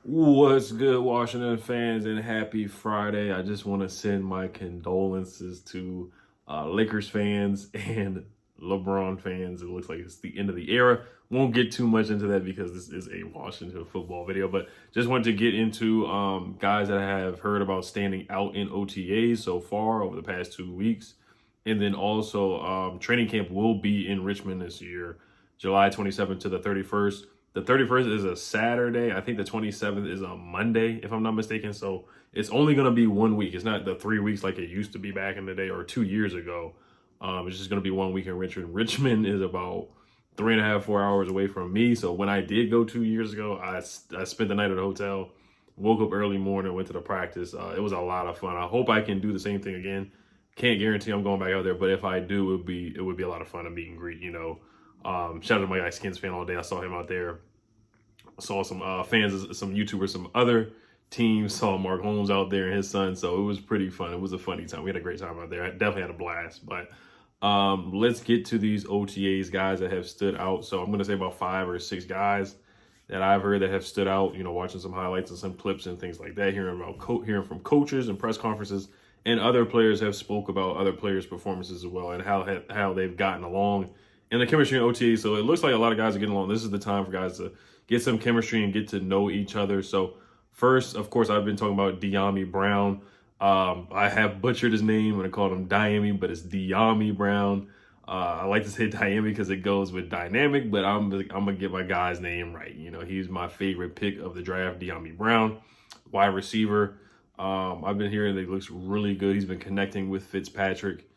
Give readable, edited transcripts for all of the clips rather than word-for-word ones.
What's good, Washington fans, and happy Friday. I just want to send my condolences to Lakers fans and LeBron fans. It looks like it's the end of the era. Won't get too much into that because this is a Washington football video, but just wanted to get into guys that I have heard about standing out in OTAs so far over the past 2 weeks. And then also training camp will be in Richmond this year, July 27th to the 31st. The 31st is a Saturday. I think the 27th is a Monday, if I'm not mistaken. So it's only going to be 1 week. It's not the 3 weeks like it used to be back in the day or 2 years ago. It's just going to be 1 week in Richmond. Richmond is about 3.5, 4 hours away from me. So when I did go 2 years ago, I spent the night at a hotel, woke up early morning, went to the practice. It was a lot of fun. I hope I can do the same thing again. Can't guarantee I'm going back out there, but if I do, it would be a lot of fun to meet and greet. Shout out to my guy Skins fan all day. I saw him out there. Saw some fans, some YouTubers, some other teams. Saw Mark Holmes out there and his son. So it was pretty fun. It was a funny time. We had a great time out there. I definitely had a blast. But let's get to these OTAs, guys that have stood out. So I'm going to say about 5 or 6 guys that I've heard that have stood out. Watching some highlights and some clips and things like that. Hearing from coaches and press conferences. And other players have spoke about other players' performances as well and how they've gotten along in the chemistry in OTA. So it looks like a lot of guys are getting along. This is the time for guys to get some chemistry and get to know each other. So first, of course, I've been talking about DiAndre Brown. I have butchered his name when I called him Diami, but it's DiAndre Brown. I like to say Diami because it goes with dynamic, but I'm gonna get my guy's name right. He's my favorite pick of the draft, DiAndre Brown, wide receiver. I've been hearing that he looks really good. He's been connecting with Fitzpatrick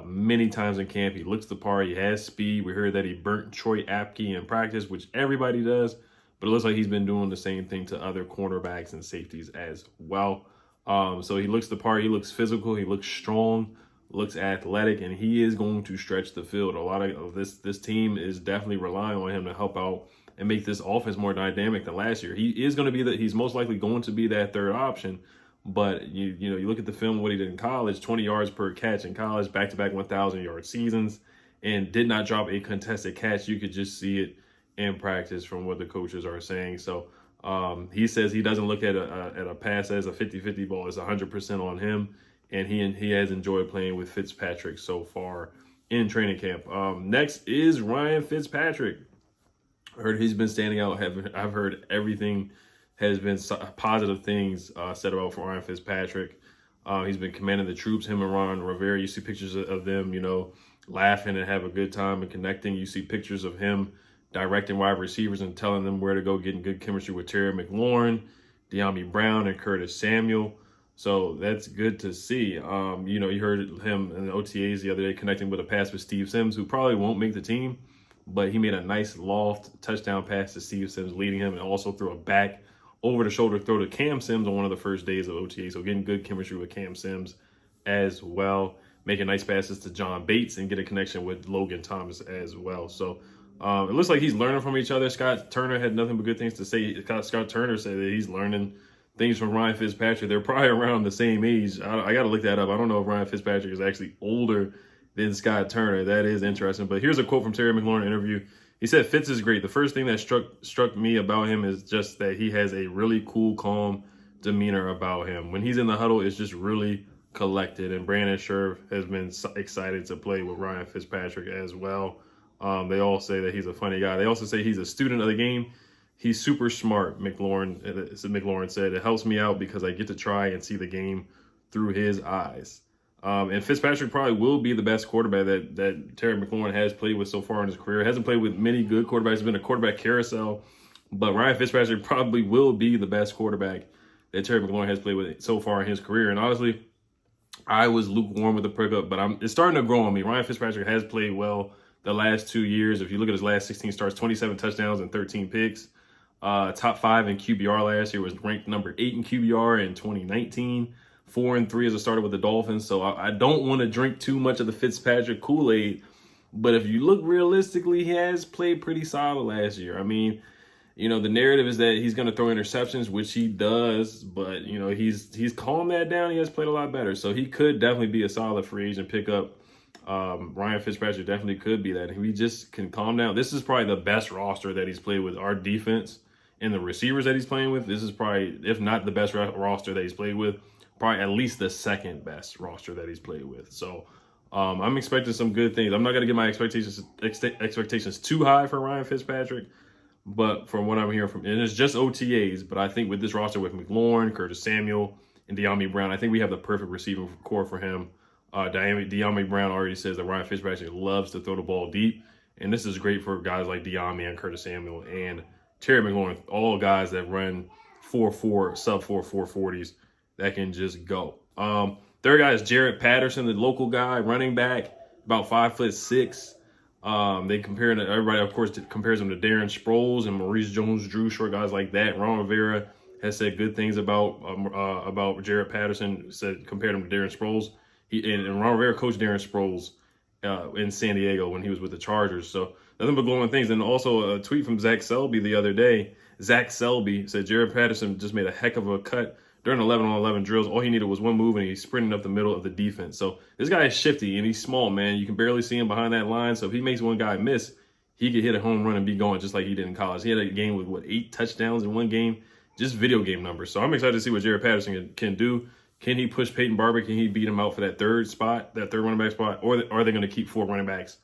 many times in camp. He looks the part. He has speed. We heard that he burnt Troy Apke in practice, which everybody does. But it looks like he's been doing the same thing to other cornerbacks and safeties as well. So he looks the part. He looks physical. He looks strong, looks athletic, and he is going to stretch the field. A lot of this team is definitely relying on him to help out and make this offense more dynamic than last year. He is going to be he's most likely going to be that third option. But you look at the film, what he did in college, 20 yards per catch in college, back-to-back 1,000-yard seasons, and did not drop a contested catch. You could just see it in practice from what the coaches are saying. So he says he doesn't look at a pass as a 50-50 ball. It's 100% on him, and he has enjoyed playing with Fitzpatrick so far in training camp. Next is Ryan Fitzpatrick. I heard he's been standing out. I've heard everything has been positive things said about for Ryan Fitzpatrick. He's been commanding the troops, him and Ron Rivera. You see pictures of them, laughing and have a good time and connecting. You see pictures of him directing wide receivers and telling them where to go, getting good chemistry with Terry McLaurin, DiAndre Brown, and Curtis Samuel. So that's good to see. You heard him in the OTAs the other day connecting with a pass with Steve Sims, who probably won't make the team, but he made a nice loft touchdown pass to Steve Sims, leading him, and also threw a back over-the-shoulder throw to Cam Sims on one of the first days of OTA. So getting good chemistry with Cam Sims as well. Making nice passes to John Bates and get a connection with Logan Thomas as well. So it looks like he's learning from each other. Scott Turner had nothing but good things to say. Scott Turner said that he's learning things from Ryan Fitzpatrick. They're probably around the same age. I got to look that up. I don't know if Ryan Fitzpatrick is actually older than Scott Turner. That is interesting. But here's a quote from Terry McLaurin interview. He said, Fitz is great. The first thing that struck me about him is just that he has a really cool, calm demeanor about him. When he's in the huddle, it's just really collected. And Brandon Scherf has been excited to play with Ryan Fitzpatrick as well. They all say that he's a funny guy. They also say he's a student of the game. He's super smart, McLaurin said. It helps me out because I get to try and see the game through his eyes. And Fitzpatrick probably will be the best quarterback that Terry McLaurin has played with so far in his career. Hasn't played with many good quarterbacks. It's been a quarterback carousel. But Ryan Fitzpatrick probably will be the best quarterback that Terry McLaurin has played with so far in his career. And honestly, I was lukewarm with the pickup, but it's starting to grow on me. Ryan Fitzpatrick has played well the last 2 years. If you look at his last 16 starts, 27 touchdowns and 13 picks. Top 5 in QBR last year, was ranked number 8 in QBR in 2019. 4-3 as a starter with the Dolphins. So I don't want to drink too much of the Fitzpatrick Kool-Aid. But if you look realistically, he has played pretty solid last year. I mean, the narrative is that he's going to throw interceptions, which he does. But, he's calmed that down. He has played a lot better. So he could definitely be a solid free agent pickup. Ryan Fitzpatrick definitely could be that. If he just can calm down. This is probably the best roster that he's played with. Our defense and the receivers that he's playing with, this is probably, if not the best roster that he's played with, probably at least the second best roster that he's played with. So I'm expecting some good things. I'm not going to get my expectations too high for Ryan Fitzpatrick, but from what I'm hearing from, and it's just OTAs, but I think with this roster with McLaurin, Curtis Samuel, and DiAndre Brown, I think we have the perfect receiving core for him. DiAndre Brown already says that Ryan Fitzpatrick loves to throw the ball deep, and this is great for guys like DiAndre and Curtis Samuel and Terry McLaurin, all guys that run 4.4, sub-4, 4.40s that can just go. Third guy is Jared Patterson, the local guy, running back, about 5'6". They compare him to, everybody, of course, compares him to Darren Sproles and Maurice Jones-Drew, short guys like that. Ron Rivera has said good things about Jared Patterson, compared him to Darren Sproles. And Ron Rivera coached Darren Sproles in San Diego when he was with the Chargers. So nothing but glowing things. And also a tweet from Zach Selby the other day. Zach Selby said Jared Patterson just made a heck of a cut during 11-on-11 drills. All he needed was one move, and he's sprinting up the middle of the defense. So this guy is shifty, and he's small, man. You can barely see him behind that line. So if he makes one guy miss, he could hit a home run and be going just like he did in college. He had a game with, 8 touchdowns in one game? Just video game numbers. So I'm excited to see what Jared Patterson can do. Can he push Peyton Barber? Can he beat him out for that third running back spot? Or are they going to keep 4 running backs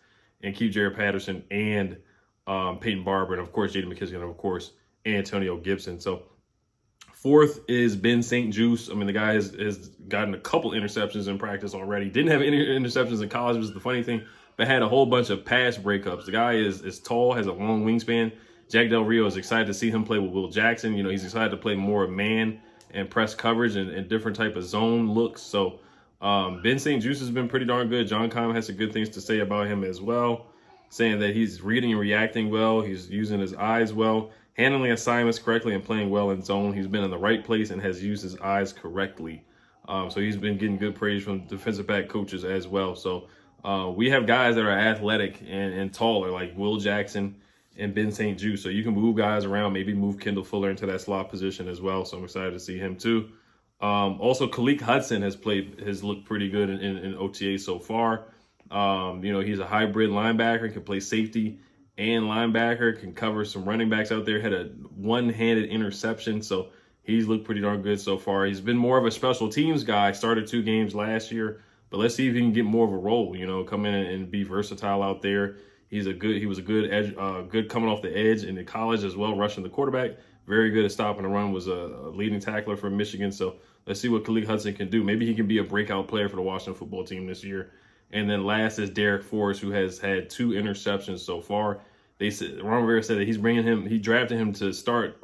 and keep Jared Patterson and Peyton Barber, and, of course, J.D. McKissick, and, of course, Antonio Gibson. So fourth is Ben St. Juste. I mean, the guy has gotten a couple interceptions in practice already. Didn't have any interceptions in college, was the funny thing, but had a whole bunch of pass breakups. The guy is tall, has a long wingspan. Jack Del Rio is excited to see him play with Will Jackson. You know, he's excited to play more man and press coverage and different type of zone looks. So Ben St. Juste has been pretty darn good. John Keim has some good things to say about him as well, saying that he's reading and reacting well. He's using his eyes well, handling assignments correctly, and playing well in zone. He's been in the right place and has used his eyes correctly. So he's been getting good praise from defensive back coaches as well. So we have guys that are athletic and taller, like Will Jackson and Ben St. Juste. So you can move guys around, maybe move Kendall Fuller into that slot position as well. So I'm excited to see him too. Also, Khaleke Hudson has looked pretty good in OTA so far. You know, he's a hybrid linebacker, can play safety and linebacker, can cover some running backs out there, had a one-handed interception. So he's looked pretty darn good so far. He's been more of a special teams guy, started 2 games last year, but let's see if he can get more of a role, you know, come in and be versatile out there. He was a good edge, good coming off the edge in the college as well, rushing the quarterback. Very good at stopping the run, was a leading tackler for Michigan. So let's see what Khaleke Hudson can do. Maybe he can be a breakout player for the Washington football team this year. And then last is Derek Forrest, who has had 2 interceptions so far. They said Ron Rivera said that he drafted him to start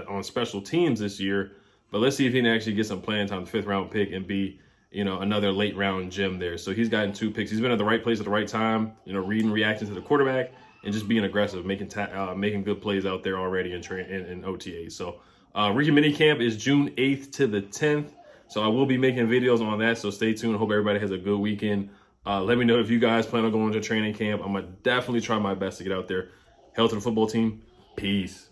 on special teams this year. But let's see if he can actually get some playing time, the 5th round pick, and be, you know, another late round gem there. So he's gotten 2 picks. He's been at the right place at the right time, you know, reading, reacting to the quarterback, and just being aggressive, making good plays out there already in OTA. So Rookie Minicamp is June 8th to the 10th. So I will be making videos on that. So stay tuned. Hope everybody has a good weekend. Let me know if you guys plan on going to training camp. I'm going to definitely try my best to get out there. Hail to the football team. Peace.